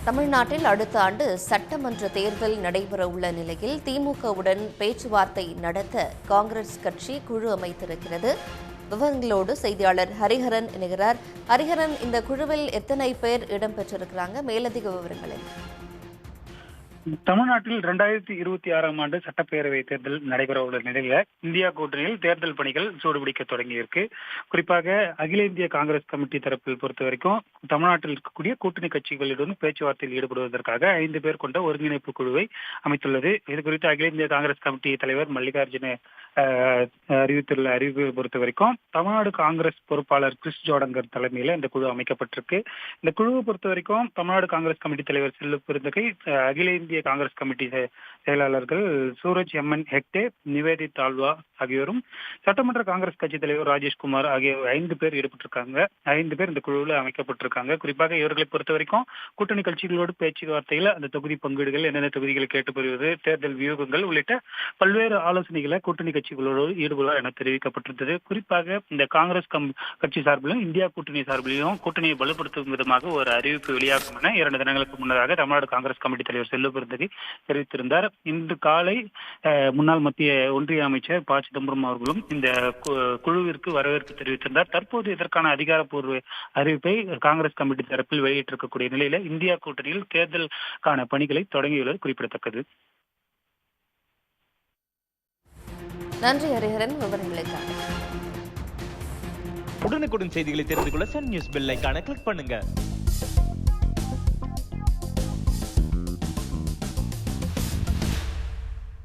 தமிழ்நாட்டில் அடுத்த ஆண்டு சட்டமன்ற தேர்தல் நடைபெறவுள்ள நிலையில் திமுகவுடன் பேச்சுவார்த்தை நடத்த காங்கிரஸ் கட்சி குழு அமைத்திருக்கிறது. விவரங்களோடு செய்தியாளர் ஹரிஹரன் இணைகிறார். ஹரிஹரன், இந்த குழுவில் எத்தனை பேர் இடம்பெற்றிருக்கிறாங்க? மேலதிக விவரங்கள் என்ன? தமிழ்நாட்டில் 2026ஆம் ஆண்டு சட்டப்பேரவை தேர்தல் நடைபெற உள்ள நிலையில இந்தியா கூட்டணியில் தேர்தல் பணிகள் சூடுபிடிக்க தொடங்கியிருக்கு. குறிப்பாக அகில இந்திய காங்கிரஸ் கமிட்டி தரப்பில் பொறுத்த வரைக்கும் தமிழ்நாட்டில் இருக்கக்கூடிய கூட்டணி கட்சிகளுடன் பேச்சுவார்த்தையில் ஈடுபடுவதற்காக 5 பேர் கொண்ட ஒருங்கிணைப்பு குழுவை அமைத்துள்ளது. இது குறித்து அகில இந்திய காங்கிரஸ் கமிட்டி தலைவர் மல்லிகார்ஜுன அறிவித்துள்ள அறிவிப்பை பொறுத்த வரைக்கும் தமிழ்நாடு காங்கிரஸ் பொறுப்பாளர் கிறிஸ் ஜோடங்கர் தலைமையில இந்த குழு அமைக்கப்பட்டிருக்கு. இந்த குழுவை பொறுத்த வரைக்கும் தமிழ்நாடு காங்கிரஸ் கமிட்டி தலைவர் செல்லு பெருந்தகை, அகில இந்திய காங்கிரஸ் கமிட்டி செயலாளர்கள் சூரஜ் எம்என் ஹெக்டே, நிவேதித் தால்வா ஆகியோரும், சட்டமன்ற காங்கிரஸ் கட்சி தலைவர் ராஜேஷ்குமார் ஆகிய 5 பேர் ஈடுபட்டிருக்காங்க. 5 பேர் இந்த குழுவில் அமைக்கப்பட்டிருக்காங்க. குறிப்பாக இவர்களை பொறுத்த வரைக்கும் கூட்டணி கட்சிகளோடு பேச்சுவார்த்தையில் அந்த தொகுதி பங்கீடுகள், என்னென்ன தொகுதிகளை கேட்டு பெறுவது, தேர்தல் வியூகங்கள் உள்ளிட்ட பல்வேறு ஆலோசனைகளை கூட்டணி கட்சிகளோடு ஈடுபடுவார் என தெரிவிக்கப்பட்டிருந்தது. குறிப்பாக இந்த காங்கிரஸ் கட்சி சார்பிலும் இந்தியா கூட்டணி சார்பிலையும் கூட்டணியை பலப்படுத்தும் விதமாக ஒரு அறிவிப்பு வெளியாகும் என 2 தினங்களுக்கு முன்னதாக தமிழ்நாடு காங்கிரஸ் கமிட்டி தலைவர் செல்லு பெருந்தகை தெரிவித்திருந்தார். இன்று காலை முன்னாள் மத்திய ஒன்றிய அமைச்சர் ப. சிதம்பரம் அவர்களும் இந்த குழுவிற்கு வரவேற்பு தெரிவித்திருந்தார். தற்போது இதற்கான அதிகாரப்பூர்வ அறிவிப்பை காங்கிரஸ் கமிட்டி தரப்பில் வெளியிட்டிருக்கக்கூடிய நிலையில இந்தியா கூட்டணியில் தேர்தலுக்கான பணிகளை தொடங்கியுள்ளது குறிப்பிடத்தக்கது. நன்றி ஹரிஹரன், விவரங்களுக்காக. உடனுக்குடன் செய்திகளை தெரிந்து கொள்ள சன் நியூஸ் பெல் ஐகானை கிளிக் பண்ணுங்க.